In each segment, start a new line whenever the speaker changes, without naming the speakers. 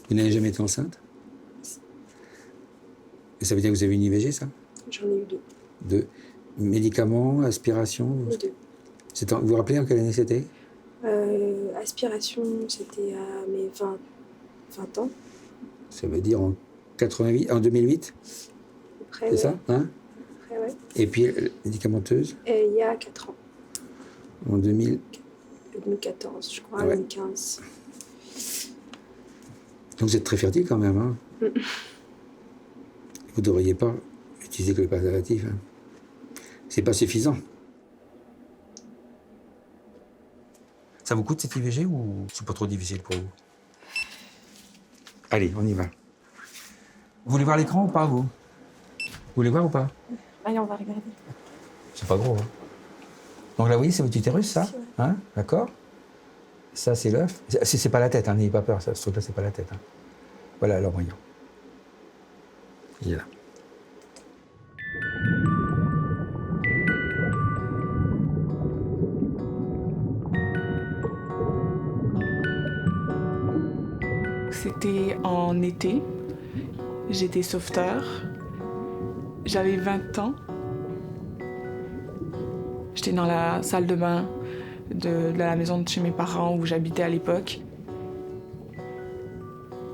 Vous n'avez jamais été enceinte? Et ça veut dire que vous avez une IVG, ça?
J'en ai eu 2.
2. Médicaments, aspiration?
Les 2.
Vous vous rappelez en quelle année c'était?
Aspiration, c'était à mes 20 ans.
Ça veut dire en 2008?
Après,
c'est
ouais.
ça, hein?
Après, ouais.
Et puis médicamenteuse?
Et il y a 4 ans.
En
2014, je crois,
ouais.
2015.
Donc vous êtes très fertile quand même, hein? Vous ne devriez pas utiliser que le préservatif. Hein. C'est pas suffisant. Ça vous coûte cette IVG ou c'est pas trop difficile pour vous? Allez, on y va. Vous voulez voir l'écran ou pas, vous? Vous voulez voir ou pas?
Allez, on va regarder.
C'est pas gros, hein. Donc là, vous voyez, c'est votre utérus, ça? Hein? D'accord? Ça, c'est l'œuf. C'est pas la tête, hein, n'ayez pas peur, ça. Ce truc-là, c'est pas la tête. Hein. Voilà l'embryon. Il est là.
C'était en été. J'étais sauveteur. J'avais 20 ans. J'étais dans la salle de bain de la maison de chez mes parents où j'habitais à l'époque.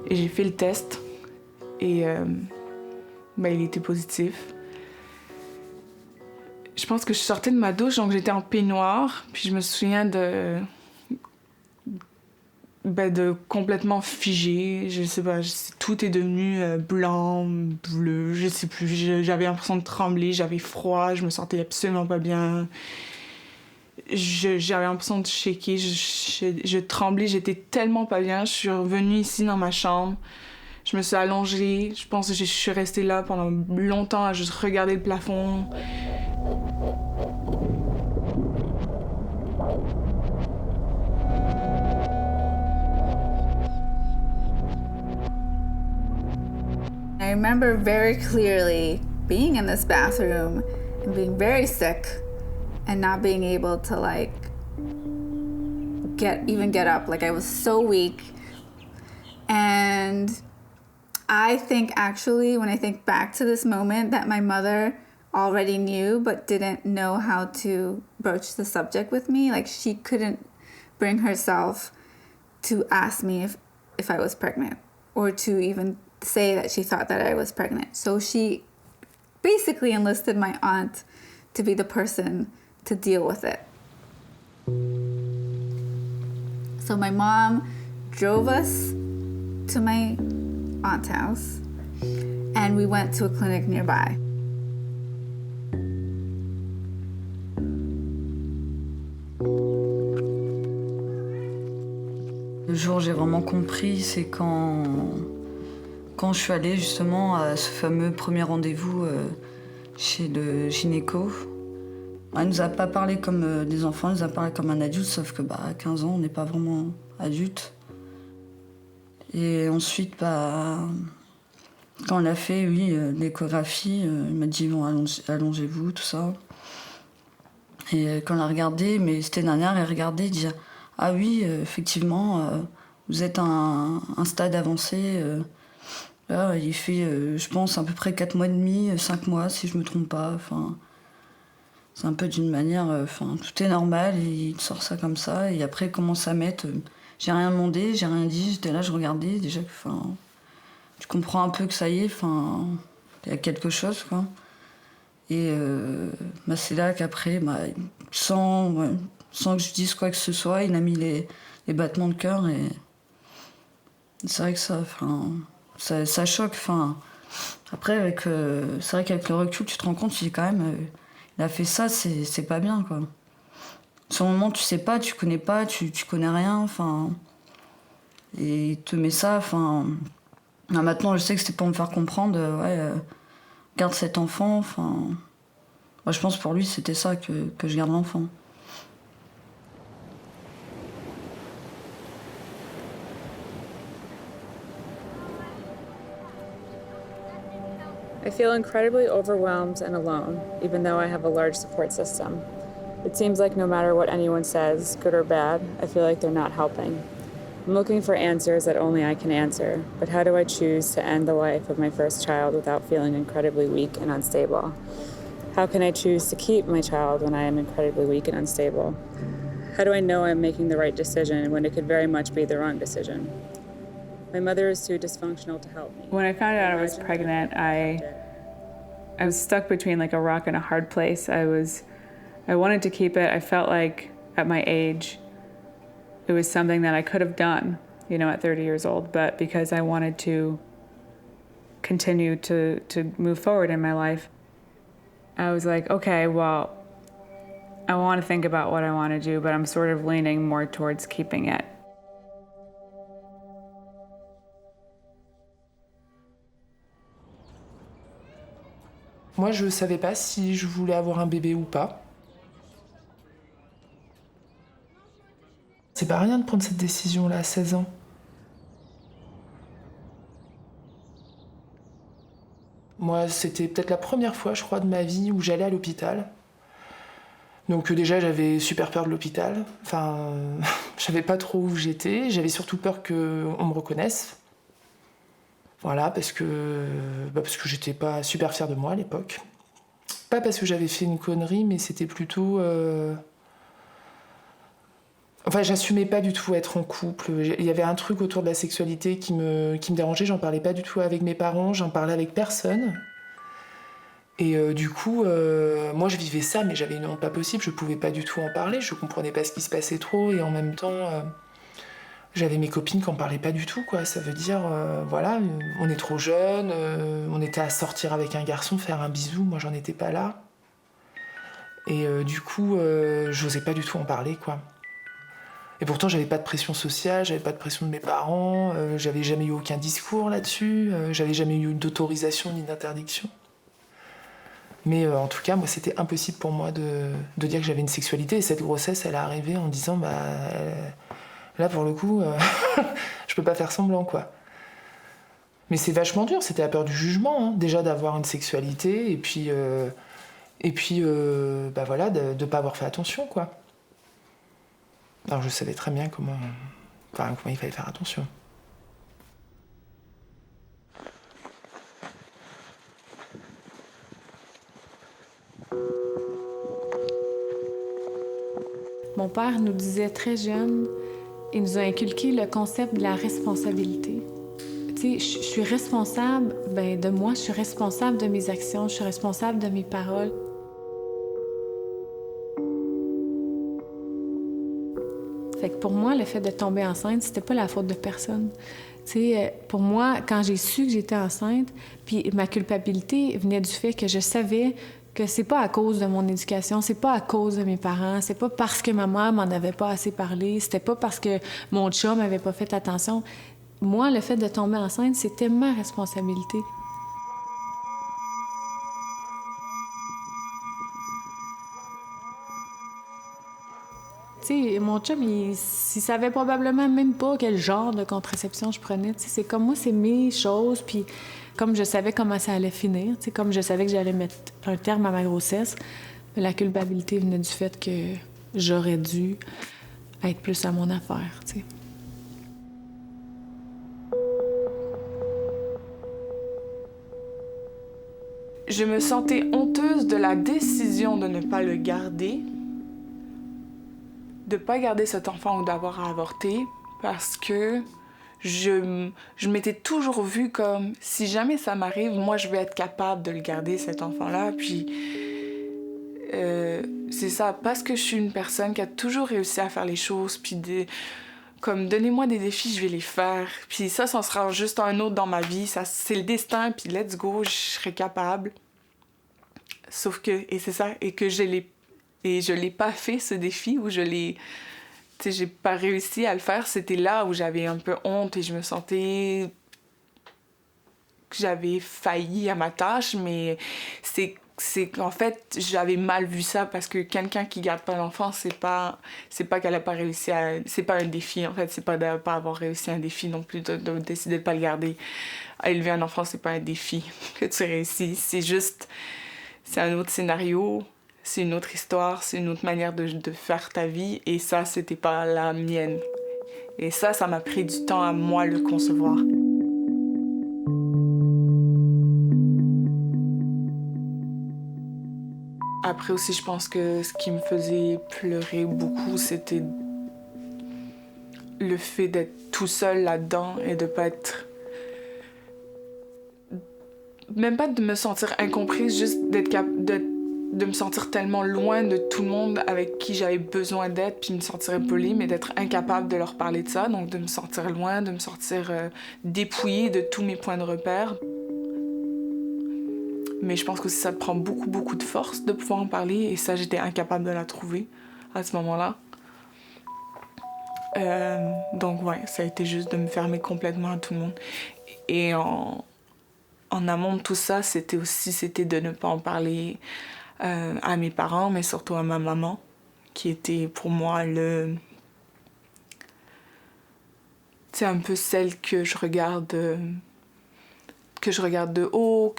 Et j'ai fait le test. Et il était positif. Je pense que je sortais de ma douche, donc j'étais en peignoir. Puis je me souviens de complètement figé. Je sais pas, tout est devenu blanc, bleu, je sais plus. J'avais l'impression de trembler, j'avais froid, je me sentais absolument pas bien. J'avais l'impression de shaker, je tremblais, j'étais tellement pas bien. Je suis revenue ici dans ma chambre, je me suis allongée. Je pense que je suis restée là pendant longtemps à juste regarder le plafond.
I remember very clearly being in this bathroom and being very sick and not being able to get up. Like I was so weak. And I think actually when I think back to this moment that my mother already knew but didn't know how to broach the subject with me. Like she couldn't bring herself to ask me if I was pregnant or to even say that she thought that I was pregnant. So she basically enlisted my aunt to be the person to deal with it. So my mom drove us to my aunt's house and we went to a clinic nearby.
Le jour où j'ai vraiment compris, c'est quand je suis allée justement à ce fameux premier rendez-vous chez le gynéco. Elle nous a pas parlé comme des enfants, elle nous a parlé comme un adulte, sauf que à 15 ans, on n'est pas vraiment adulte. Et ensuite, quand elle a fait, l'échographie, il m'a dit, bon, allongez-vous, tout ça. Et quand elle a regardé, mais c'était dernière, elle regardait, elle disait, ah oui, effectivement, vous êtes à un stade avancé. Là, il fait, je pense, à peu près 4 mois et demi, 5 mois, si je me trompe pas. Enfin, c'est un peu d'une manière... tout est normal, et il te sort ça comme ça. Et après, il commence à mettre... j'ai rien demandé, j'ai rien dit. J'étais là, je regardais. Déjà, tu comprends un peu que ça y est, il y a quelque chose, quoi. Et c'est là qu'après, sans que je dise quoi que ce soit, il a mis les battements de cœur. Et c'est vrai que ça choque. Après, c'est vrai qu'avec le recul, tu te rends compte, tu dis quand même, il a fait ça, c'est pas bien, quoi. Sur le moment, tu sais pas, tu connais pas, tu connais rien, et il te met ça, maintenant, je sais que c'était pour me faire comprendre, garde cet enfant, moi, je pense pour lui, c'était ça, que je garde l'enfant.
I feel incredibly overwhelmed and alone, even though I have a large support system. It seems like no matter what anyone says, good or bad, I feel like they're not helping. I'm looking for answers that only I can answer, but how do I choose to end the life of my first child without feeling incredibly weak and unstable? How can I choose to keep my child when I am incredibly weak and unstable? How do I know I'm making the right decision when it could very much be the wrong decision? My mother is too dysfunctional to help me. When I found out I was pregnant, I was stuck between like a rock and a hard place. I wanted to keep it. I felt like at my age, it was something that I could have done, you know, at 30 years old, but because I wanted to continue to move forward in my life, I was like, okay, well, I want to think about what I want to do, but I'm sort of leaning more towards keeping it.
Moi, je savais pas si je voulais avoir un bébé ou pas. C'est pas rien de prendre cette décision-là à 16 ans. Moi, c'était peut-être la première fois, je crois, de ma vie où j'allais à l'hôpital. Donc déjà, j'avais super peur de l'hôpital. Enfin, je savais pas trop où j'étais. J'avais surtout peur qu'on me reconnaisse. Voilà, parce que j'étais pas super fière de moi à l'époque. Pas parce que j'avais fait une connerie, mais c'était plutôt... Enfin, j'assumais pas du tout être en couple. Il y avait un truc autour de la sexualité qui me dérangeait. J'en parlais pas du tout avec mes parents, j'en parlais avec personne. Et du coup, moi je vivais ça, mais j'avais une honte pas possible. Je pouvais pas du tout en parler, je comprenais pas ce qui se passait trop. Et en même temps, j'avais mes copines qui en parlaient pas du tout, quoi. Ça veut dire, voilà, on est trop jeunes, on était à sortir avec un garçon, faire un bisou. Moi j'en étais pas là. Et du coup, j'osais pas du tout en parler, quoi. Et pourtant, j'avais pas de pression sociale, j'avais pas de pression de mes parents, j'avais jamais eu aucun discours là-dessus, j'avais jamais eu d'autorisation ni d'interdiction. Mais en tout cas, moi, c'était impossible pour moi de dire que j'avais une sexualité. Et cette grossesse, elle est arrivée en disant, là, pour le coup, je peux pas faire semblant, quoi. Mais c'est vachement dur, c'était la peur du jugement, hein, déjà d'avoir une sexualité, et puis voilà, de pas avoir fait attention, quoi. Alors je savais très bien comment il fallait faire attention.
Mon père nous disait très jeune, il nous a inculqué le concept de la responsabilité. Tu sais, je suis responsable de moi, je suis responsable de mes actions, je suis responsable de mes paroles. Fait que pour moi, le fait de tomber enceinte, c'était pas la faute de personne. Tu sais, pour moi, quand j'ai su que j'étais enceinte, puis ma culpabilité venait du fait que je savais que c'est pas à cause de mon éducation, c'est pas à cause de mes parents, c'est pas parce que ma mère m'en avait pas assez parlé, c'était pas parce que mon chum avait pas fait attention. Moi, le fait de tomber enceinte, c'était ma responsabilité. Tu sais, mon chum, il savait probablement même pas quel genre de contraception je prenais. Tu sais, c'est comme moi, c'est mes choses, puis comme je savais comment ça allait finir, tu sais, comme je savais que j'allais mettre un terme à ma grossesse, la culpabilité venait du fait que j'aurais dû être plus à mon affaire, tu sais.
Je me sentais honteuse de la décision de ne pas le garder, de pas garder cet enfant ou d'avoir à avorter, parce que je m'étais toujours vue comme, si jamais ça m'arrive, moi je vais être capable de le garder, cet enfant-là. Puis c'est ça, parce que je suis une personne qui a toujours réussi à faire les choses, puis comme donnez-moi des défis, je vais les faire. Puis ça sera juste un autre dans ma vie, ça c'est le destin, puis let's go, je serai capable. Sauf que, et c'est ça, et que je l'ai pas fait, ce défi, ou j'ai pas réussi à le faire. C'était là où j'avais un peu honte et je me sentais que j'avais failli à ma tâche, mais c'est qu'en fait, j'avais mal vu ça, parce que quelqu'un qui garde pas l'enfant, c'est pas qu'elle a pas réussi c'est pas un défi, en fait. C'est pas de pas avoir réussi un défi non plus, de décider de pas le garder. À élever un enfant, c'est pas un défi que tu réussis. C'est un autre scénario. C'est une autre histoire, c'est une autre manière de faire ta vie, et ça, c'était pas la mienne. Et ça m'a pris du temps à moi le concevoir. Après aussi, je pense que ce qui me faisait pleurer beaucoup, c'était le fait d'être tout seul là-dedans et de pas être... Même pas de me sentir incomprise, juste de me sentir tellement loin de tout le monde avec qui j'avais besoin d'être, puis me sentir polie, mais d'être incapable de leur parler de ça, donc de me sentir loin, de me sentir dépouillée de tous mes points de repère. Mais je pense que ça prend beaucoup, beaucoup de force de pouvoir en parler, et ça, j'étais incapable de la trouver à ce moment-là. Donc ouais, ça a été juste de me fermer complètement à tout le monde. Et en amont de tout ça, c'était de ne pas en parler à mes parents, mais surtout à ma maman, qui était pour moi c'est un peu celle que je regarde de haut,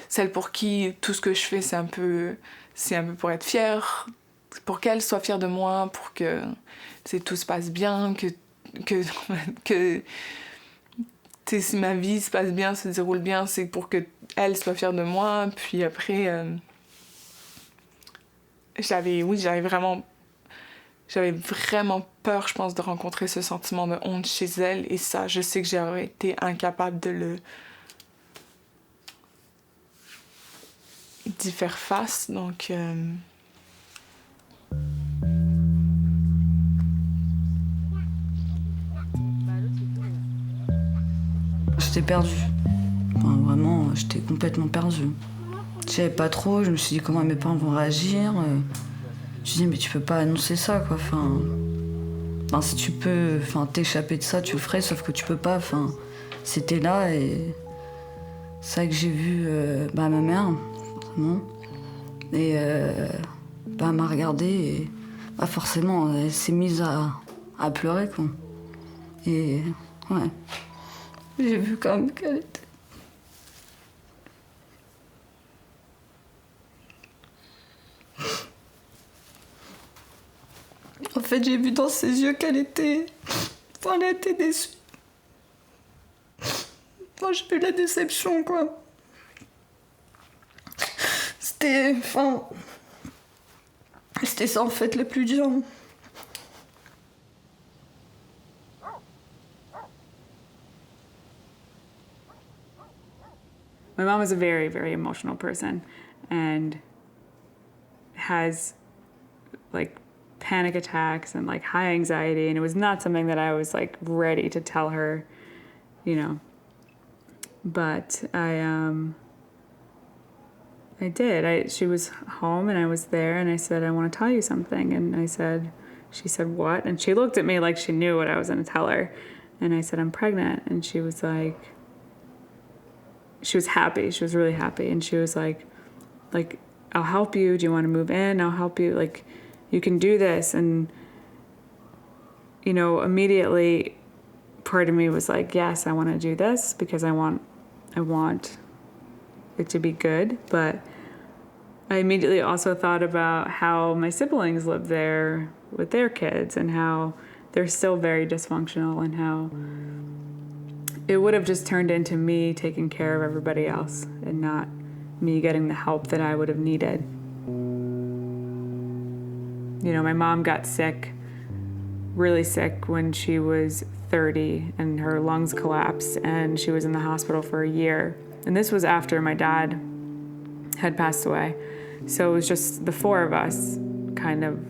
celle pour qui tout ce que je fais, c'est un peu pour être fière, pour qu'elle soit fière de moi, pour que tout se passe bien, que si ma vie se passe bien, se déroule bien, c'est pour qu'elle soit fière de moi. Puis après, j'avais vraiment peur, je pense, de rencontrer ce sentiment de honte chez elle. Et ça, je sais que j'aurais été incapable d'y faire face. Donc...
J'étais perdue. Enfin, vraiment, j'étais complètement perdue. Je savais pas trop, je me suis dit comment mes parents vont réagir. Je me suis dit mais tu peux pas annoncer ça quoi. Enfin si tu peux t'échapper de ça, tu le ferais, sauf que tu peux pas. Enfin, c'était là et c'est ça que j'ai vu ma mère, forcément. Et elle m'a regardée et forcément elle s'est mise à pleurer quoi. Et ouais. J'ai vu quand même qu'elle était... En fait, j'ai vu dans ses yeux qu'elle était... elle était déçue. J'ai vu la déception, quoi. C'était ça, en fait, le plus dur.
My mom is a very, very emotional person and has like panic attacks and like high anxiety, and it was not something that I was like ready to tell her, you know. But I did. She was home and I was there and I said, I want to tell you something. And she said, what? And she looked at me like she knew what I was going to tell her. And I said, I'm pregnant. And she was like, she was happy. She was really happy. And she was like, I'll help you. Do you want to move in? I'll help you. Like, you can do this. And, you know, immediately part of me was like, yes, I want to do this because I want it to be good. But I immediately also thought about how my siblings live there with their kids and how they're still very dysfunctional and how it would have just turned into me taking care of everybody else and not me getting the help that I would have needed. You know, my mom got sick, really sick when she was 30 and her lungs collapsed and she was in the hospital for a year. And this was after my dad had passed away. So it was just the four of us kind of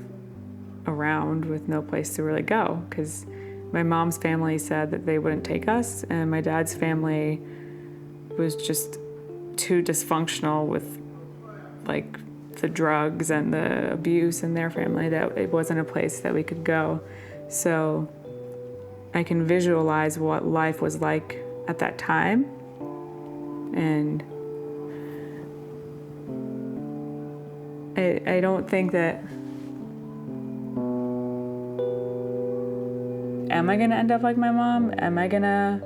around with no place to really go because my mom's family said that they wouldn't take us, and my dad's family was just too dysfunctional with like the drugs and the abuse in their family that it wasn't a place that we could go. So I can visualize what life was like at that time. And I don't think that... Am I gonna end up like my mom? Am I gonna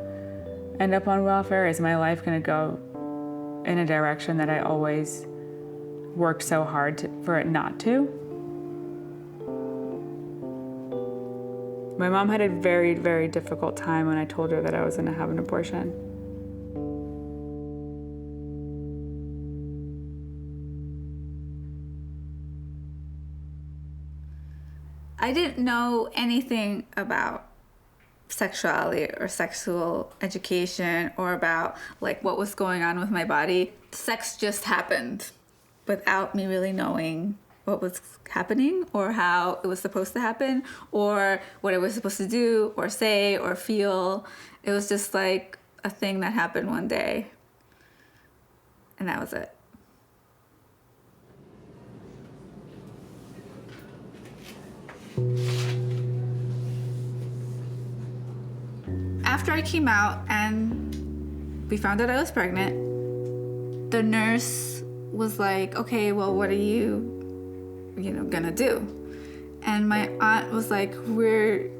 end up on welfare? Is my life gonna go in a direction that I always worked so hard for it not to? My mom had a very, very difficult time when I told her that I was going to have an abortion.
I didn't know anything about sexuality or sexual education or about like what was going on with my body. Sex just happened without me really knowing what was happening or how it was supposed to happen or what I was supposed to do or say or feel. It was just like a thing that happened one day. And that was it. After I came out and we found out I was pregnant, the nurse was like, okay, well, what are you gonna do? And my aunt was like, we're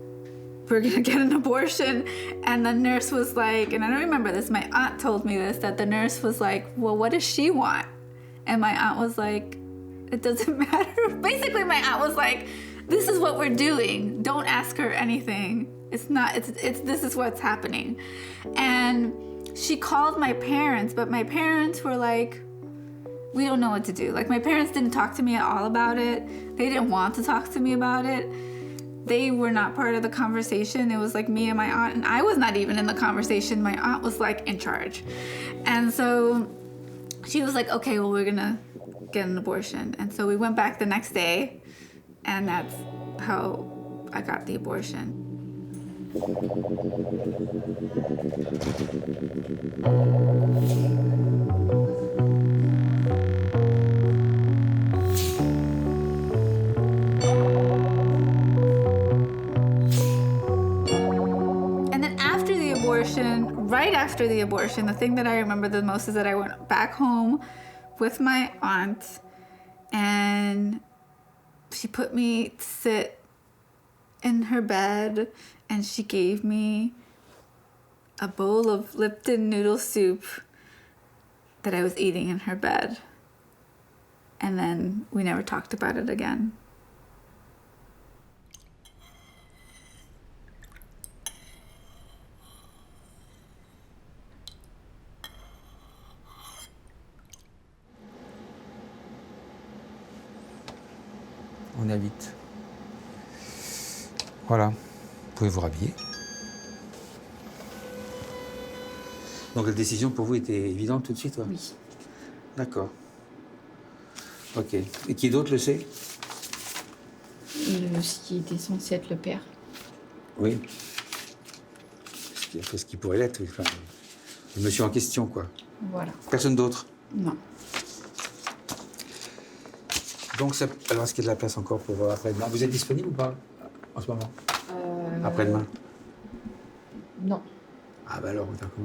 gonna get an abortion. And the nurse was like, and I don't remember this, my aunt told me this, that the nurse was like, well, what does she want? And my aunt was like, it doesn't matter. Basically, my aunt was like, this is what we're doing. Don't ask her anything. This is what's happening. And she called my parents, but my parents were like, we don't know what to do. Like, my parents didn't talk to me at all about it. They didn't want to talk to me about it. They were not part of the conversation. It was like me and my aunt, and I was not even in the conversation. My aunt was like in charge. And so she was like, okay, well, we're gonna get an abortion. And so we went back the next day, and that's how I got the abortion. Right after the abortion, the thing that I remember the most is that I went back home with my aunt and she put me to sit in her bed and she gave me a bowl of Lipton noodle soup that I was eating in her bed. And then we never talked about it again.
On est vite. Voilà, vous pouvez vous rhabiller. Donc la décision pour vous était évidente tout de suite, ouais?
Oui.
D'accord. Ok. Et qui d'autre le sait?
Ce qui était censé être le père.
Oui. Ce qui pourrait l'être, enfin, le monsieur en question, quoi.
Voilà.
Personne d'autre?
Non.
Donc, alors, est-ce qu'il y a de la place encore pour après-demain? Vous êtes disponible ou pas en ce moment? Après-demain?
Non.
Ah bah alors, d'accord.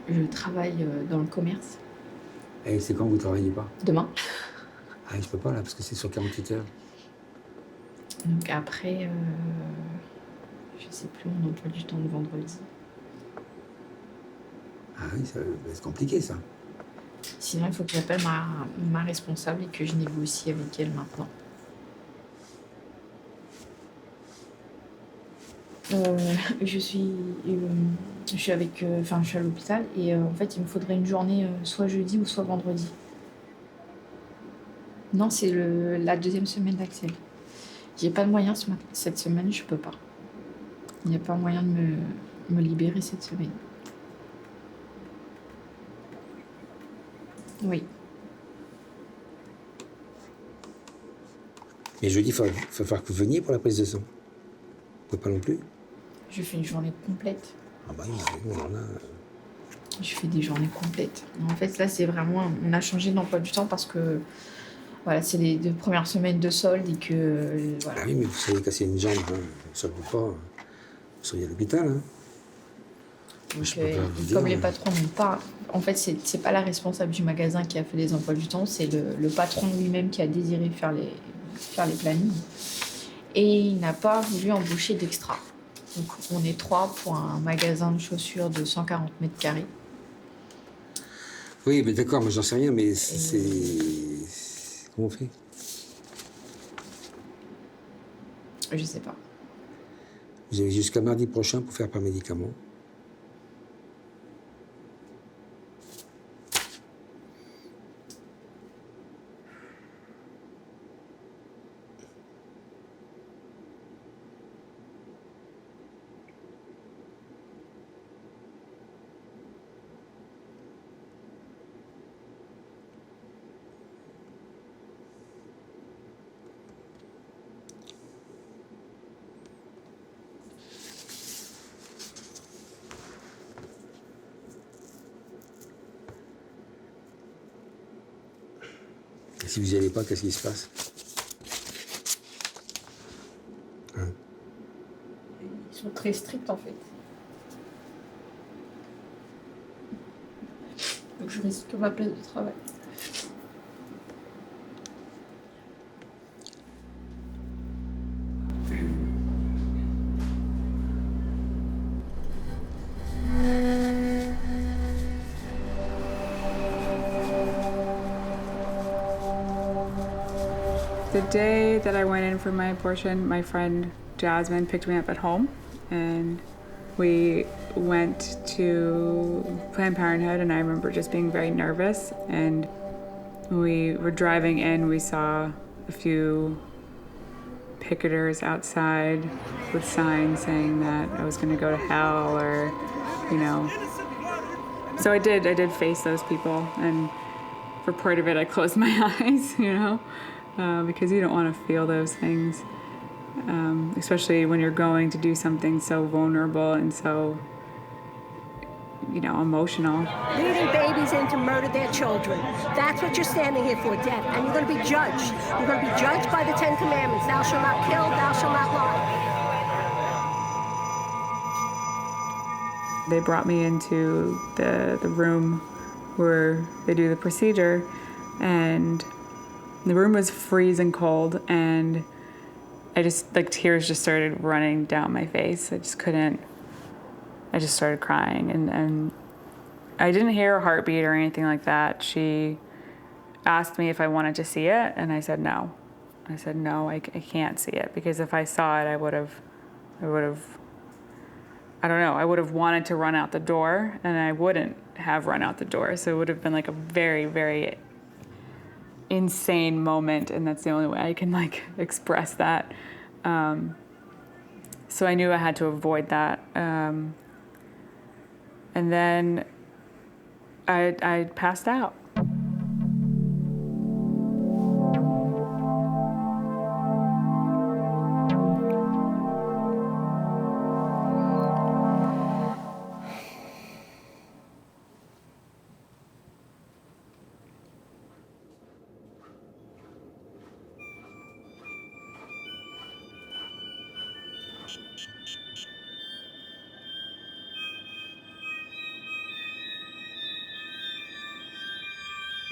Je travaille dans le commerce.
Et c'est quand vous ne travaillez pas?
Demain.
Ah, je peux pas là, parce que c'est sur 48 heures.
Donc après, je sais plus mon emploi du temps de vendredi.
Ah oui, ça va être compliqué, ça.
Sinon, il faut que j'appelle ma responsable et que je négocie avec elle maintenant. Je suis à l'hôpital et en fait, il me faudrait une journée soit jeudi ou soit vendredi. Non, c'est la deuxième semaine d'Axel. J'ai pas de moyens cette semaine, je peux pas. Il n'y a pas moyen de me libérer cette semaine. Oui.
Mais jeudi, il va falloir que vous veniez pour la prise de sang. Vous pouvez pas non plus?
Je fais une journée complète.
Ah bah oui, on en a...
Je fais des journées complètes. En fait, là, c'est vraiment... On a changé d'emploi du temps parce que... Voilà, c'est les 2 premières semaines de solde et que... Voilà.
Ah oui, mais vous savez casser une jambe, hein, ça ne vaut pas. Vous seriez à l'hôpital, hein.
Donc, comme les patrons n'ont pas... En fait, c'est pas la responsable du magasin qui a fait les emplois du temps, c'est le patron lui-même qui a désiré faire les plannings. Et il n'a pas voulu embaucher d'extra. Donc, on est 3 pour un magasin de chaussures de 140 mètres carrés.
Oui, mais d'accord, moi j'en sais rien, mais c'est... Comment on fait?
Je sais pas.
Vous avez jusqu'à mardi prochain pour faire par médicament. Si vous n'y allez pas, qu'est-ce qui se passe? Hein?
Ils sont très stricts en fait. Donc je risque ma place de travail.
The day that I went in for my abortion, my friend Jasmine picked me up at home and we went to Planned Parenthood, and I remember just being very nervous. And when we were driving in, we saw a few picketers outside with signs saying that I was going to go to hell, or, you know. So I did face those people, and for part of it I closed my eyes, you know. Because you don't want to feel those things, especially when you're going to do something so vulnerable and so, you know, emotional.
Leading babies in to murder their children. That's what you're standing here for, death. And you're going to be judged. You're going to be judged by the Ten Commandments. Thou shalt not kill, thou shalt not lie.
They brought me into the room where they do the procedure, and the room was freezing cold, and I just, like, tears just started running down my face. I just started crying, and I didn't hear a heartbeat or anything like that. She asked me if I wanted to see it, and I said no. I said no, I can't see it, because if I saw it, I would have, I don't know, I would have wanted to run out the door, and I wouldn't have run out the door. So it would have been like a very, very insane moment, and that's the only way I can, like, express that. So I knew I had to avoid that. And then I passed out.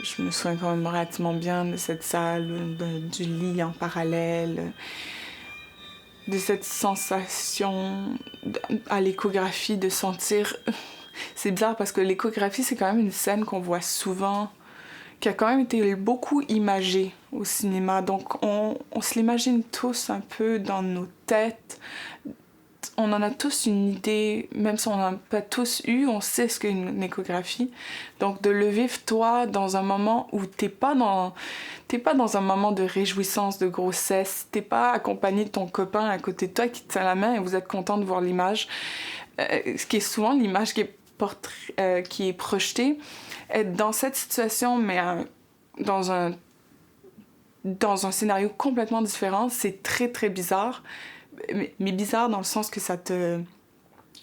Je me souviens quand même relativement bien de cette salle, du lit en parallèle, de cette sensation à l'échographie de sentir... C'est bizarre parce que l'échographie, c'est quand même une scène qu'on voit souvent, qui a quand même été beaucoup imagée au cinéma. Donc on se l'imagine tous un peu dans nos têtes. On en a tous une idée, même si on n'en a pas tous eu, on sait ce qu'est une échographie. Donc de le vivre, toi, dans un moment où t'es pas dans un moment de réjouissance, de grossesse, t'es pas accompagné de ton copain à côté de toi qui te tient la main et vous êtes content de voir l'image. Ce qui est souvent l'image qui est projetée. Être dans cette situation, mais dans un scénario complètement différent, c'est très, très bizarre. Mais bizarre dans le sens que ça te...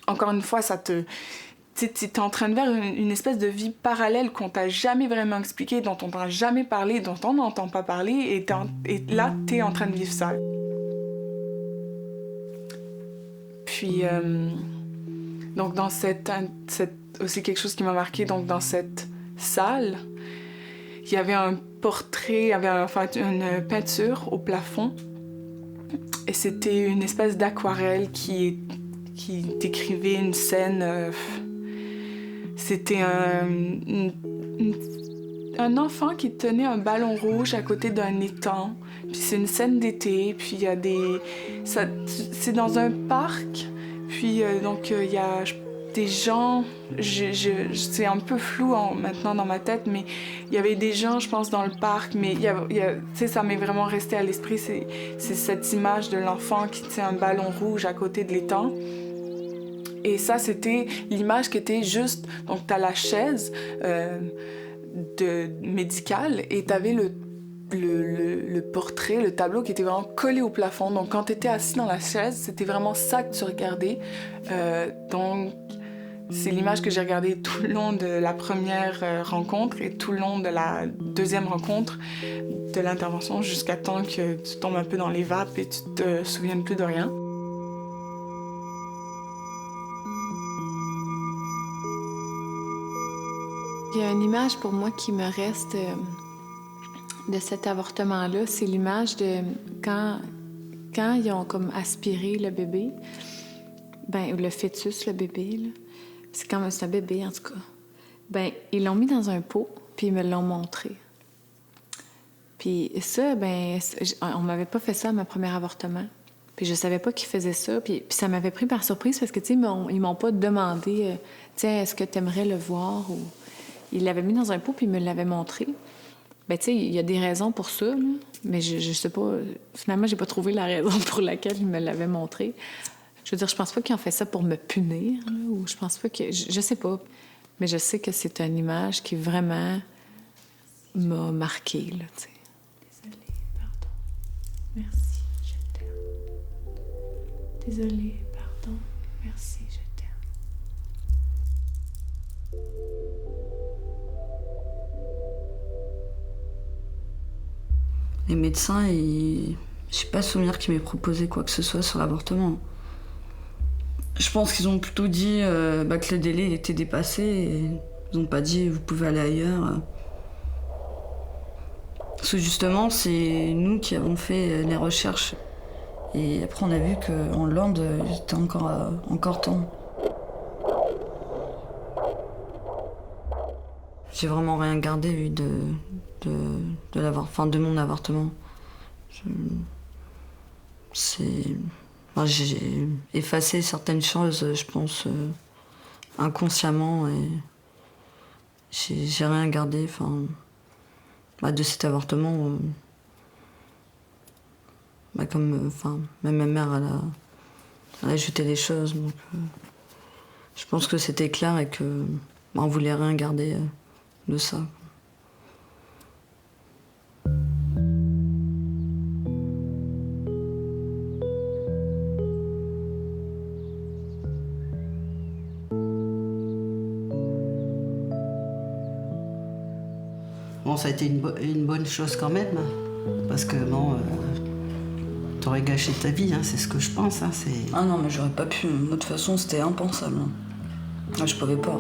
Encore une fois, ça te... T'es en train de faire une espèce de vie parallèle qu'on t'a jamais vraiment expliqué, dont on t'a jamais parlé, dont on n'entend pas parler, et là, t'es en train de vivre ça. Puis, donc dans cette... Aussi quelque chose qui m'a marqué, donc dans cette salle, il y avait un portrait, il y avait une peinture au plafond. Et c'était une espèce d'aquarelle qui décrivait une scène. C'était un enfant qui tenait un ballon rouge à côté d'un étang.
Puis c'est une scène d'été, puis il y a des... c'est dans un parc, puis donc il y a des gens... c'est un peu flou maintenant dans ma tête, mais il y avait des gens, je pense, dans le parc, mais tu sais, ça m'est vraiment resté à l'esprit, c'est cette image de l'enfant qui tient un ballon rouge à côté de l'étang. Et ça, c'était l'image qui était juste... Donc, t'as la chaise médicale et t'avais le portrait, le tableau qui était vraiment collé au plafond. Donc, quand t'étais assis dans la chaise, c'était vraiment ça que tu regardais. Donc, c'est l'image que j'ai regardée tout le long de la première rencontre et tout le long de la deuxième rencontre de l'intervention jusqu'à temps que tu tombes un peu dans les vapes et tu te souviennes plus de rien.
Il y a une image pour moi qui me reste de cet avortement-là, c'est l'image de quand ils ont comme aspiré le bébé, ben le fœtus, le bébé, là. C'est quand même un bébé en tout cas. Ben ils l'ont mis dans un pot puis ils me l'ont montré. Puis ça, ben on m'avait pas fait ça à mon premier avortement. Puis je savais pas qu'ils faisaient ça. Puis ça m'avait pris par surprise parce que tu sais ils m'ont pas demandé, tiens est-ce que tu aimerais le voir ou ils l'avaient mis dans un pot puis ils me l'avaient montré. Ben tu sais, il y a des raisons pour ça, là, mais je sais pas... Finalement, j'ai pas trouvé la raison pour laquelle ils me l'avaient montré. Je veux dire, je pense pas qu'ils ont fait ça pour me punir, là, ou je pense pas que... Je sais pas, mais je sais que c'est une image qui vraiment m'a marquée, là, tu sais. Désolée, pardon. Merci, je t'aime. Désolée, pardon. Merci, je t'aime.
Les médecins, j'ai pas souvenir qu'ils m'aient proposé quoi que ce soit sur l'avortement. Je pense qu'ils ont plutôt dit que le délai il était dépassé et ils ont pas dit vous pouvez aller ailleurs. Parce que justement, c'est nous qui avons fait les recherches. Et après, on a vu qu'en Hollande, il était encore temps. J'ai vraiment rien gardé de mon avortement. J'ai effacé certaines choses, je pense, inconsciemment, et j'ai rien gardé de cet avortement. Même ma mère, elle a jeté les choses, donc je pense que c'était clair et que on voulait rien garder de ça.
Bon, ça a été une bonne chose quand même, parce que bon, t'aurais gâché ta vie, hein, c'est ce que je pense. Hein,
Ah non, mais j'aurais pas pu. De toute façon, c'était impensable. Ah, je pouvais pas.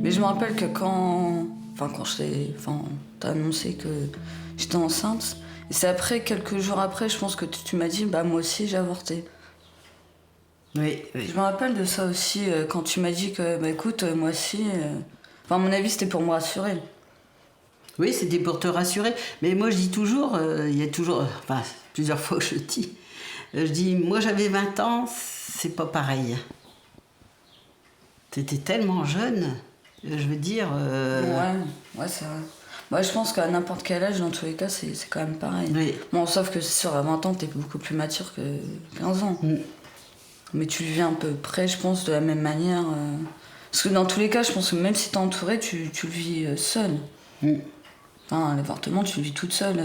Mais je me rappelle que quand t'as annoncé que j'étais enceinte, et c'est après, quelques jours après, je pense que tu m'as dit, moi aussi j'ai avorté.
Oui.
Je me rappelle de ça aussi, quand tu m'as dit que, écoute, moi aussi... à mon avis, c'était pour me rassurer.
Oui, c'était pour te rassurer. Mais moi, je dis toujours, il y a toujours... plusieurs fois que je dis. Je dis, moi, j'avais 20 ans, c'est pas pareil. T'étais tellement jeune, je veux dire...
Ouais, c'est vrai. Je pense qu'à n'importe quel âge, dans tous les cas, c'est quand même pareil.
Oui.
Bon, sauf que c'est sûr, à 20 ans, t'es beaucoup plus mature que 15 ans. Mm. Mais tu le vis à peu près, je pense, de la même manière. Parce que dans tous les cas, je pense que même si t'es entourée, tu le vis seule. Mm. L'avortement, tu le vis toute seule,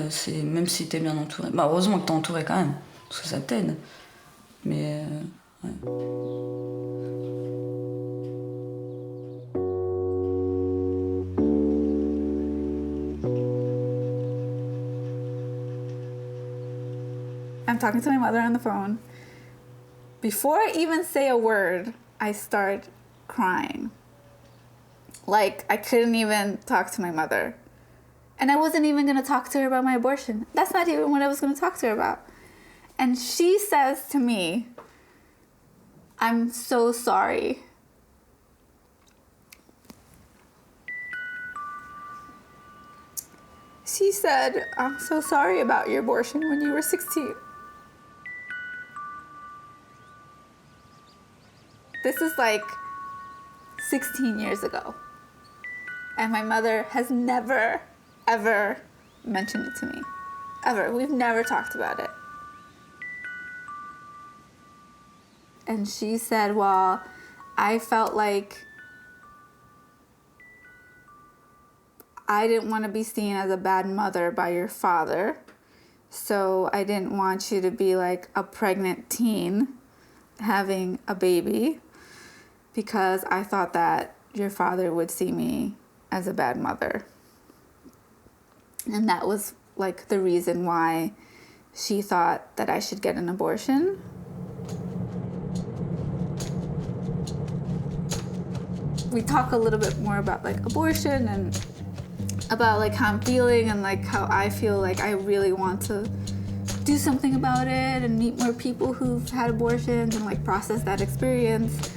même si t'es bien entourée. Heureusement que t'es entourée quand même, parce que ça t'aide. Mais... ouais.
I'm talking to my mother on the phone. Before I even say a word, I start crying. Like, I couldn't even talk to my mother. And I wasn't even going to talk to her about my abortion. That's not even what I was going to talk to her about. And she says to me, I'm so sorry. She said, I'm so sorry about your abortion when you were 16. This is like 16 years ago. And my mother has never, ever mentioned it to me. Ever. We've never talked about it. And she said, well, I felt like I didn't want to be seen as a bad mother by your father. So I didn't want you to be like a pregnant teen having a baby because I thought that your father would see me as a bad mother. And that was like the reason why she thought that I should get an abortion. We talk a little bit more about like abortion and about like how I'm feeling and like how I feel like I really want to do something about it and meet more people who've had abortions and like process that experience.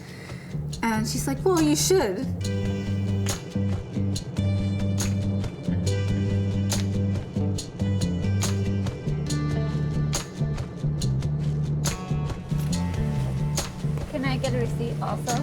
And she's like, well, you should. Can I get a receipt also?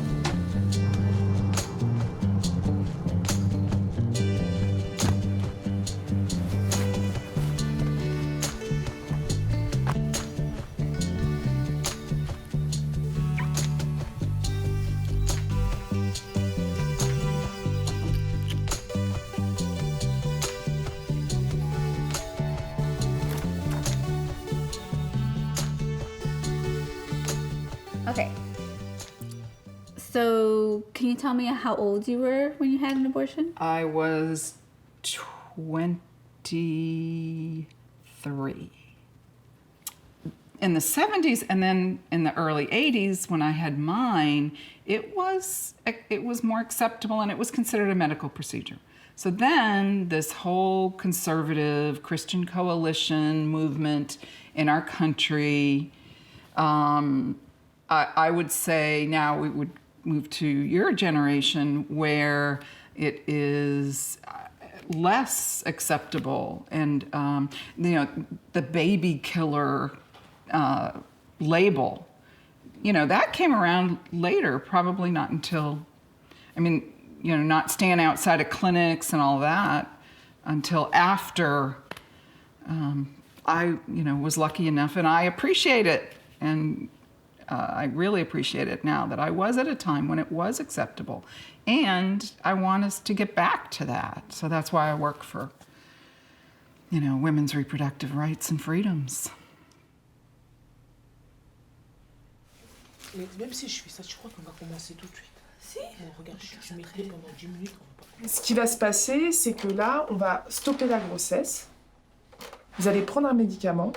Okay. So, can you tell me how old you were when you had an abortion?
I was 23. In the 70s and then in the early 80s when I had mine, it was more acceptable and it was considered a medical procedure. So then this whole conservative Christian coalition movement in our country, I would say now we would move to your generation where it is less acceptable and the baby killer label, that came around later, probably not until, not staying outside of clinics and all that until after I was lucky enough, and I appreciate it. And I really appreciate it now that I was at a time when it was acceptable. And I want us to get back to that. So that's why I work for, women's reproductive rights and freedoms.
Même si je fais ça, je crois qu'on va commencer tout de suite. Si. Regarde, je m'écris pendant 10 minutes. Ce qui va se passer, c'est que là, on va stopper la grossesse. Vous allez prendre un médicament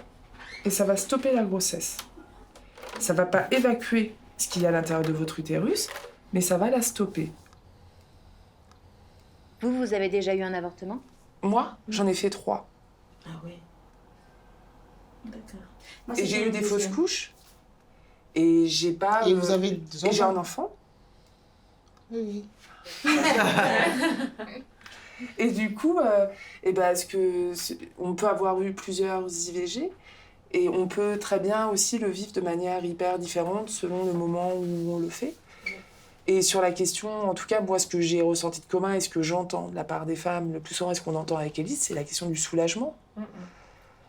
et ça va stopper la grossesse. Ça va pas évacuer ce qu'il y a à l'intérieur de votre utérus, mais ça va la stopper.
Vous avez déjà eu un avortement?
Moi, j'en ai fait 3.
Ah oui. D'accord.
Et j'ai eu des fausses couches. Et j'ai pas...
Et vous avez des enfants?
Et j'ai un enfant.
Oui.
Et du coup, est-ce que on peut avoir eu plusieurs IVG et on peut très bien aussi le vivre de manière hyper différente selon le moment où on le fait. Et sur la question, en tout cas, moi, ce que j'ai ressenti de commun et ce que j'entends de la part des femmes, le plus souvent, et ce qu'on entend avec Élise, c'est la question du soulagement.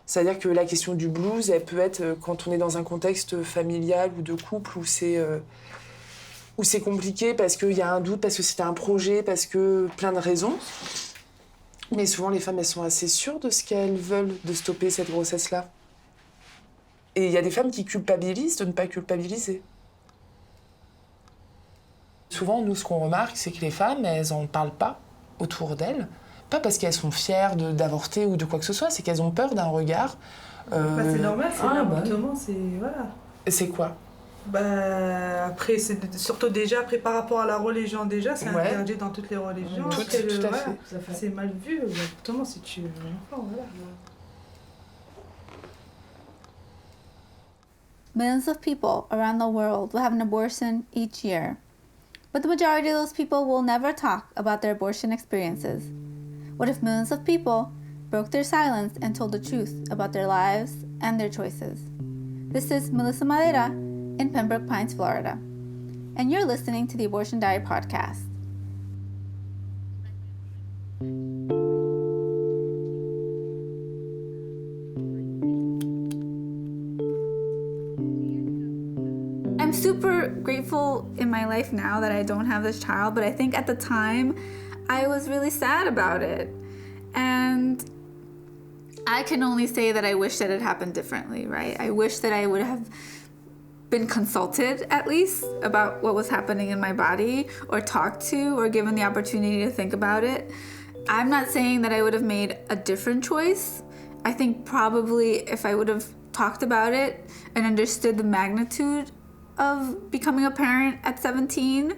C'est-à-dire que la question du blues, elle peut être quand on est dans un contexte familial ou de couple où c'est compliqué parce qu'il y a un doute, parce que c'était un projet, parce que plein de raisons. Mais souvent, les femmes, elles sont assez sûres de ce qu'elles veulent, de stopper cette grossesse-là. Et il y a des femmes qui culpabilisent de ne pas culpabiliser. Souvent, nous, ce qu'on remarque, c'est que les femmes, elles n'en parlent pas autour d'elles. Pas parce qu'elles sont fières d'avorter ou de quoi que ce soit, c'est qu'elles ont peur d'un regard.
C'est normal, c'est l'avortement, c'est... Voilà.
C'est quoi?
Après, c'est surtout déjà, après par rapport à la religion déjà, c'est interdit dans toutes les religions.
Tout à fait.
C'est mal vu, l'avortement, si tu veux un enfant, voilà.
Millions of people around the world will have an abortion each year. But the majority of those people will never talk about their abortion experiences. What if millions of people broke their silence and told the truth about their lives and their choices. This is Melissa Madera in Pembroke Pines, Florida, and you're listening to the Abortion Diary podcast. I'm super grateful in my life now that I don't have this child, but I think at the time I was really sad about it. And I can only say that I wish that it happened differently, right? I wish that I would have been consulted at least about what was happening in my body, or talked to, or given the opportunity to think about it. I'm not saying that I would have made a different choice. I think probably if I would have talked about it and understood the magnitude of becoming a parent at 17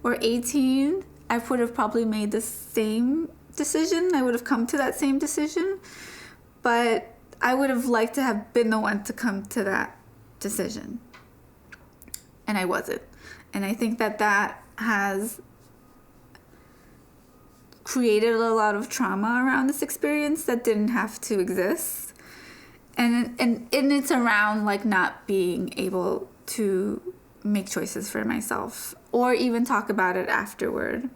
or 18, I would have probably made the same decision. I would have come to that same decision. But I would have liked to have been the one to come to that decision. And I wasn't. And I think that that has created a lot of trauma around this experience that didn't have to exist. And it's around like not being able to make choices for myself or even talk about it afterward.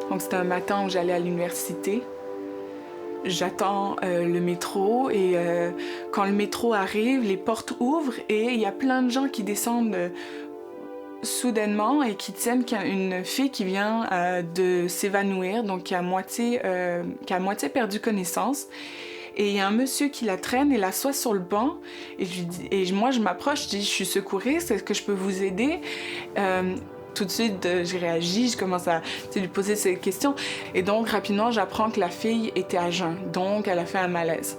Donc c'était un matin où j'allais à l'université. J'attends le métro et quand le métro arrive, les portes ouvrent et il y a plein de gens qui descendent soudainement et qui tiennent une fille qui vient de s'évanouir, donc qui a à moitié perdu connaissance. Et il y a un monsieur qui la traîne et l'assoit sur le banc. Et moi, je m'approche, je dis « Je suis secouriste, est-ce que je peux vous aider ?» Tout de suite, j'ai réagi, je commence à lui poser ces questions. Et donc, rapidement, j'apprends que la fille était à jeun. Donc, elle a fait un malaise.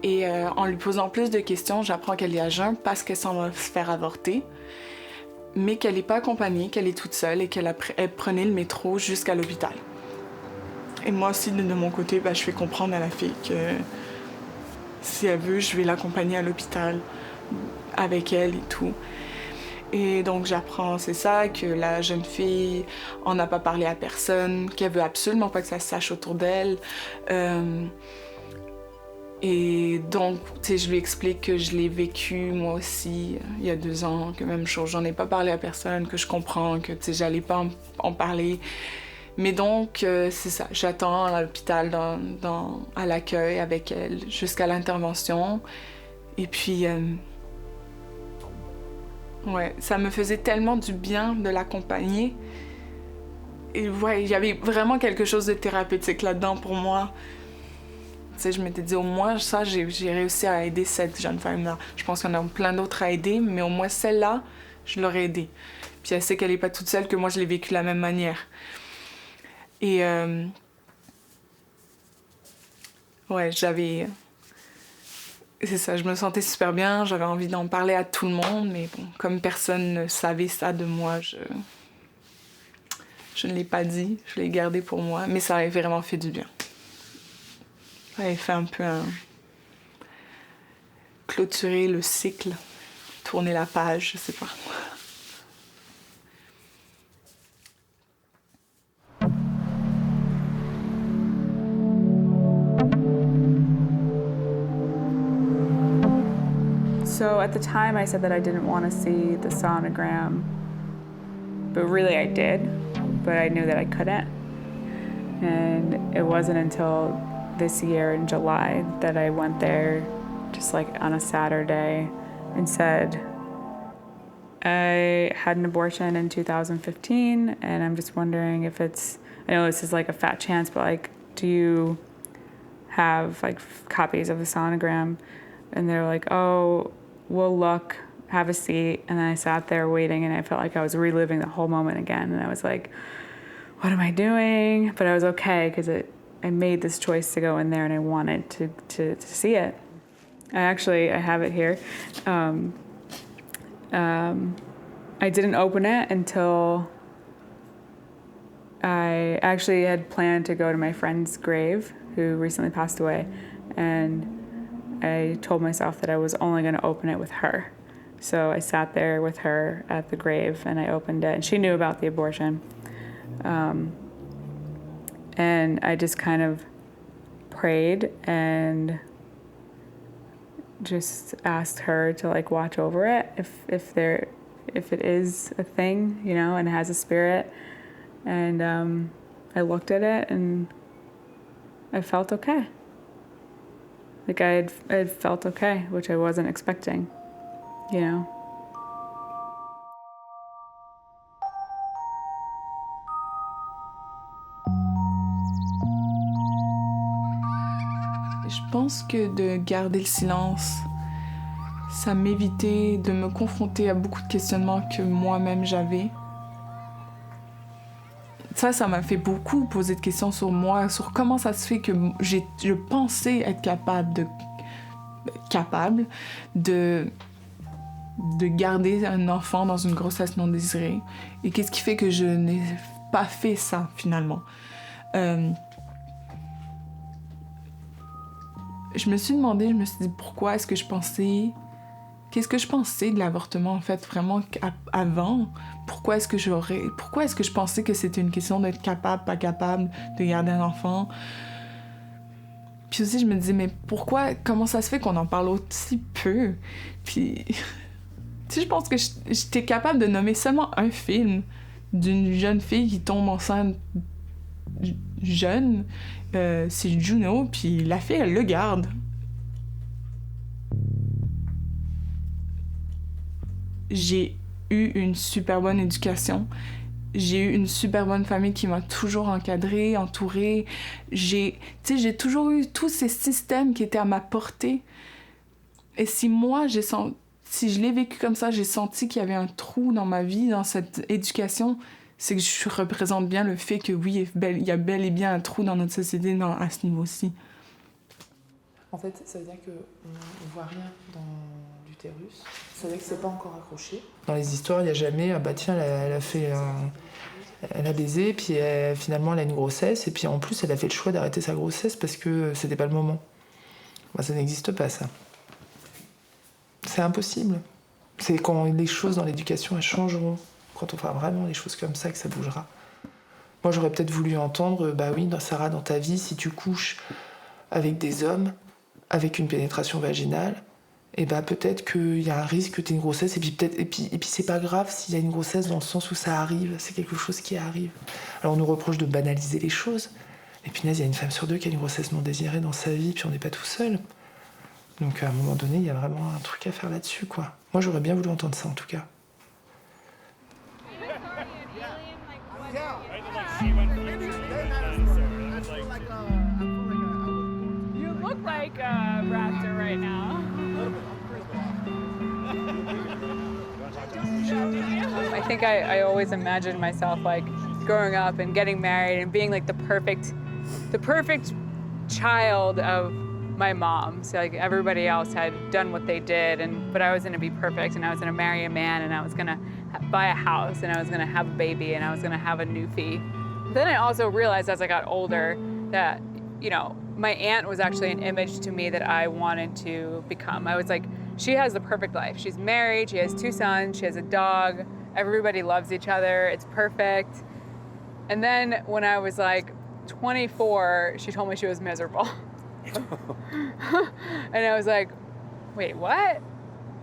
Et en lui posant plus de questions, j'apprends qu'elle est à jeun parce qu'elle s'en va se faire avorter, mais qu'elle n'est pas accompagnée, qu'elle est toute seule et qu'elle prenait le métro jusqu'à l'hôpital. Et moi aussi, de mon côté, je fais comprendre à la fille que si elle veut, je vais l'accompagner à l'hôpital avec elle et tout. Et donc j'apprends, c'est ça, que la jeune fille en a pas parlé à personne, qu'elle veut absolument pas que ça se sache autour d'elle. Et donc, je lui explique que je l'ai vécu moi aussi il y a 2 ans, que même chose, j'en ai pas parlé à personne, que je comprends, que j'allais pas en parler. Mais donc, c'est ça, j'attends à l'hôpital, à l'accueil avec elle jusqu'à l'intervention. Et puis... ouais, ça me faisait tellement du bien de l'accompagner. Et ouais, il y avait vraiment quelque chose de thérapeutique là-dedans pour moi. Tu sais, je m'étais dit, au moins, ça, j'ai réussi à aider cette jeune femme-là. Je pense qu'il y en a plein d'autres à aider, mais au moins celle-là, je l'aurais aidée. Puis elle sait qu'elle n'est pas toute seule, que moi, je l'ai vécue de la même manière. Et ouais, c'est ça, je me sentais super bien, j'avais envie d'en parler à tout le monde, mais bon, comme personne ne savait ça de moi, je ne l'ai pas dit, je l'ai gardé pour moi, mais ça avait vraiment fait du bien. Ça avait fait un peu clôturer le cycle, tourner la page, je sais pas.
So at the time I said that I didn't want to see the sonogram, but really I did, but I knew that I couldn't. And it wasn't until this year in July that I went there just like on a Saturday and said, I had an abortion in 2015 and I'm just wondering if it's, I know this is like a fat chance, but like, do you have like copies of the sonogram? And they're like, oh, we'll look, have a seat. And then I sat there waiting and I felt like I was reliving the whole moment again. And I was like, what am I doing? But I was okay because I made this choice to go in there and I wanted to see it. I have it here. I didn't open it until I actually had planned to go to my friend's grave who recently passed away. And I told myself that I was only going to open it with her. So I sat there with her at the grave and I opened it, and she knew about the abortion. And I just kind of prayed and just asked her to like watch over it if it is a thing, you know, and it has a spirit. And I looked at it and I felt okay. Like I had felt okay, which I wasn't expecting, you know.
Je pense que de garder le silence, ça m'évitait de me confronter à beaucoup de questionnements que moi-même j'avais. Ça m'a fait beaucoup poser de questions sur moi, sur comment ça se fait que je pensais être capable de garder un enfant dans une grossesse non désirée. Et qu'est-ce qui fait que je n'ai pas fait ça, finalement? Je me suis dit, pourquoi est-ce que je pensais... Qu'est-ce que je pensais de l'avortement, en fait, vraiment, avant? Pourquoi est-ce que je pensais que c'était une question d'être capable, pas capable de garder un enfant? Puis aussi, je me disais, mais comment ça se fait qu'on en parle aussi peu? Puis, tu sais, je pense que j'étais capable de nommer seulement un film d'une jeune fille qui tombe enceinte jeune. C'est Juno, puis la fille, elle le garde. J'ai eu une super bonne éducation. J'ai eu une super bonne famille qui m'a toujours encadrée, entourée. J'ai toujours eu tous ces systèmes qui étaient à ma portée. Et si je l'ai vécu comme ça, j'ai senti qu'il y avait un trou dans ma vie, dans cette éducation, c'est que je représente bien le fait que oui, il y a bel et bien un trou dans notre société à ce niveau-ci.
En fait, ça veut dire qu'on ne voit rien dans l'utérus. Ça veut dire que c'est pas encore accroché. Dans les histoires, il n'y a jamais, tiens, elle a baisé, puis finalement elle a une grossesse, et puis en plus elle a fait le choix d'arrêter sa grossesse parce que c'était pas le moment. Ça n'existe pas, ça. C'est impossible. C'est quand les choses dans l'éducation, elles changeront. Quand on fera vraiment des choses comme ça, que ça bougera. Moi, j'aurais peut-être voulu entendre, oui, Sarah, dans ta vie, si tu couches avec des hommes, avec une pénétration vaginale, peut-être qu'il y a un risque que tu aies une grossesse, et puis c'est pas grave s'il y a une grossesse dans le sens où ça arrive, c'est quelque chose qui arrive. Alors on nous reproche de banaliser les choses, mais punaise, il y a une femme sur deux qui a une grossesse non désirée dans sa vie, puis on n'est pas tout seul. Donc à un moment donné, il y a vraiment un truc à faire là-dessus, quoi. Moi, j'aurais bien voulu entendre ça, en tout cas.
You look like a raptor right now. I think I always imagined myself like growing up and getting married and being like the perfect child of my mom. So like everybody else had done what they did, but I was gonna be perfect, and I was gonna marry a man, and I was gonna buy a house, and I was gonna have a baby, and I was gonna have a newfie. Then I also realized as I got older that, you know, my aunt was actually an image to me that I wanted to become. I was like, she has the perfect life. She's married, she has 2 sons, she has a dog, everybody loves each other, it's perfect. And then when I was like 24, she told me she was miserable. And I was like, wait, what?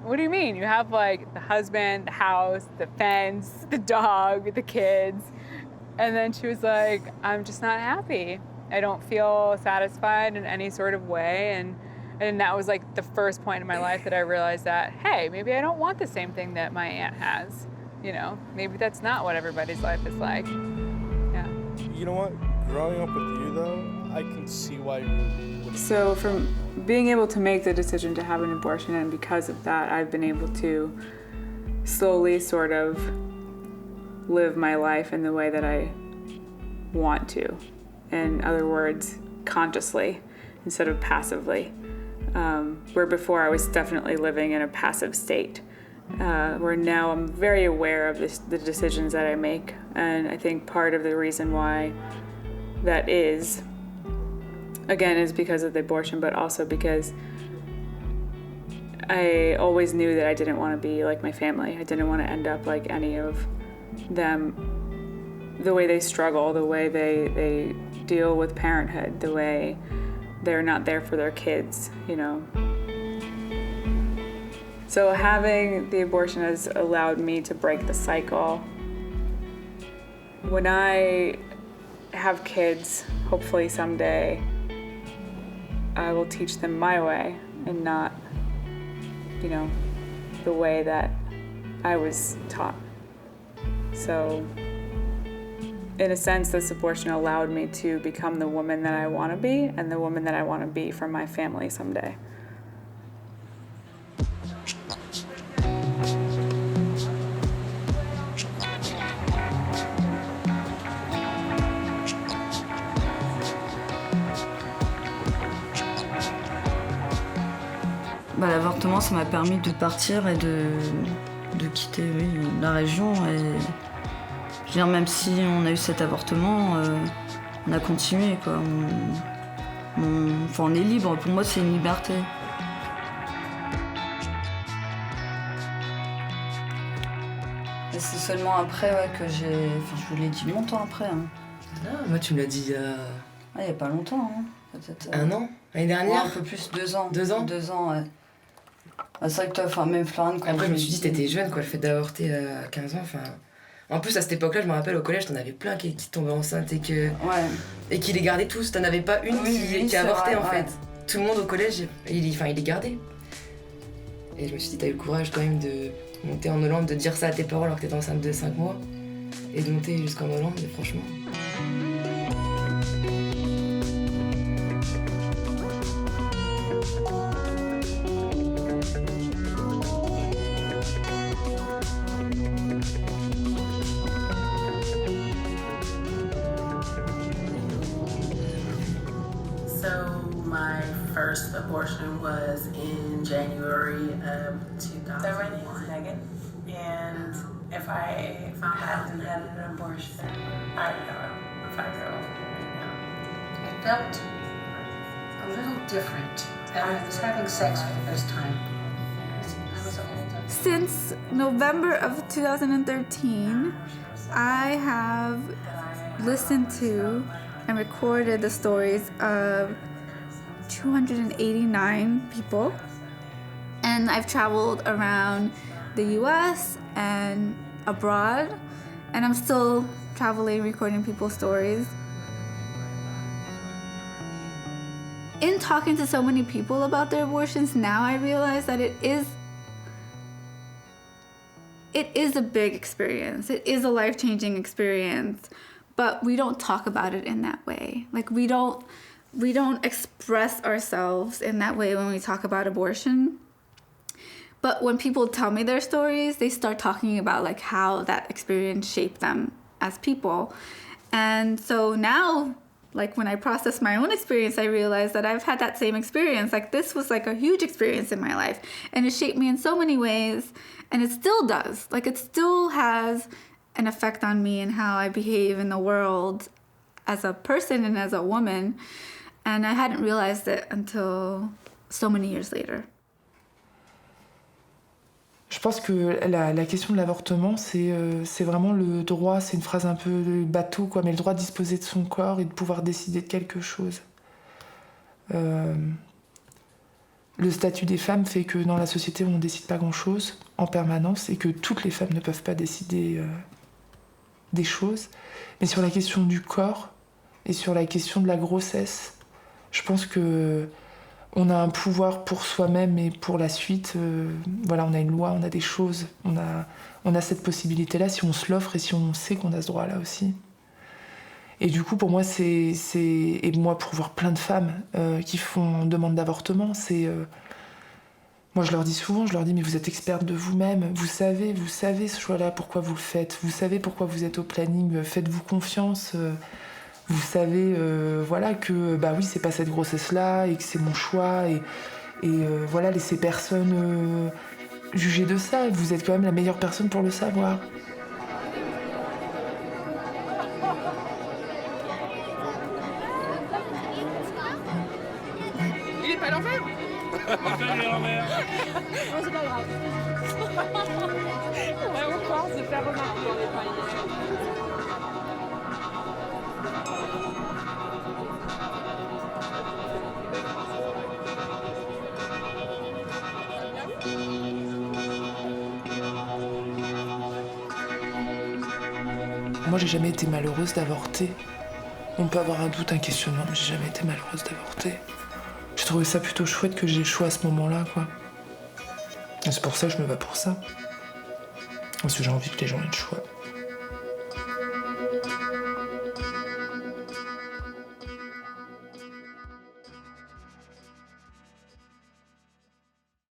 What do you mean? You have like the husband, the house, the fence, the dog, the kids. And then she was like, I'm just not happy. I don't feel satisfied in any sort of way. And that was like the first point in my life that I realized that, hey, maybe I don't want the same thing that my aunt has. You know, maybe that's not what everybody's life is like. Yeah.
You know what? Growing up with you, though, I can see why you would.
So from being able to make the decision to have an abortion, and because of that, I've been able to slowly sort of live my life in the way that I want to. In other words, consciously instead of passively. Where before I was definitely living in a passive state. Where now I'm very aware of the decisions that I make. And I think part of the reason why that is, again, is because of the abortion, but also because I always knew that I didn't want to be like my family. I didn't want to end up like any of them, the way they struggle, the way they deal with parenthood, the way they're not there for their kids, you know. So having the abortion has allowed me to break the cycle. When I have kids, hopefully someday, I will teach them my way and not, you know, the way that I was taught. So, in a sense, this abortion allowed me to become the woman that I want to be and the woman that I want to be for my family someday.
Bah, l'avortement, ça m'a permis de partir et de quitter la région. Et je veux dire, même si on a eu cet avortement, on a continué, quoi. On est libre. Pour moi, c'est une liberté. Et c'est seulement après que j'ai... Enfin, je vous l'ai dit longtemps après. Hein.
Ah, moi, tu me l'as dit
il n'y a pas longtemps, hein. Peut-être...
1 an? L'année dernière?
Ouais, un peu plus, 2 ans.
2 ans?
2 ans, ouais. Bah, c'est vrai que toi, enfin, même Florine, quand
après, je me suis dit, t'étais jeune, quoi, le fait d'avorter à 15 ans, enfin... En plus, à cette époque-là, je me rappelle, au collège, t'en avais plein qui tombaient enceintes et qui les gardaient tous. T'en avais pas une qui avortait, en fait. Tout le monde au collège, il les gardait. Et je me suis dit, t'as eu le courage, quand même, de monter en Hollande, de dire ça à tes parents alors que t'étais enceinte de 5 mois. Et de monter jusqu'en Hollande, et franchement...
First abortion was in January of 2001. So my name is Megan, and if I hadn't had an abortion, I'd have a 5-year-old right now.
It felt a little different. I was having sex for the first time. I was older.
Since November of 2013, I have listened to and recorded the stories of 289 people, and I've traveled around the US and abroad, and I'm still traveling, recording people's stories. In talking to so many people about their abortions, now I realize that it is a big experience. It is a life-changing experience, but we don't talk about it in that way. Like we don't express ourselves in that way when we talk about abortion. But when people tell me their stories, they start talking about like how that experience shaped them as people. And so now, like when I process my own experience, I realize that I've had that same experience. Like this was like a huge experience in my life, and it shaped me in so many ways, and it still does. Like it still has an effect on me and how I behave in the world as a person and as a woman. And I hadn't realized it until so many years later.
Je pense que la question de l'avortement, c'est vraiment le droit, c'est une phrase un peu bateau, quoi, mais le droit de disposer de son corps et de pouvoir décider de quelque chose. Le statut des femmes fait que dans la société, on ne décide pas grand-chose en permanence et que toutes les femmes ne peuvent pas décider des choses. Mais sur la question du corps et sur la question de la grossesse, je pense que on a un pouvoir pour soi-même et pour la suite. Voilà, on a une loi, on a des choses, on a cette possibilité-là si on se l'offre et si on sait qu'on a ce droit-là aussi. Et du coup, pour moi, et moi, pour voir plein de femmes qui font demande d'avortement, moi, je leur dis souvent, mais vous êtes experte de vous-même, vous savez ce choix-là, pourquoi vous le faites, vous savez pourquoi vous êtes au planning, faites-vous confiance. Vous savez voilà, que bah oui, c'est pas cette grossesse-là et que c'est mon choix. Et voilà, laissez personne juger de ça. Vous êtes quand même la meilleure personne pour le savoir.
Il est pas à l'envers.
c'est pas grave. Ouais, on pense de faire remarquer dans les paillettes.
Moi, j'ai jamais été malheureuse d'avorter. On peut avoir un doute, un questionnement, mais j'ai jamais été malheureuse d'avorter. J'ai trouvé ça plutôt chouette que j'ai le choix à ce moment-là, quoi. Et c'est pour ça que je me bats pour ça. Parce que j'ai envie que les gens aient le choix.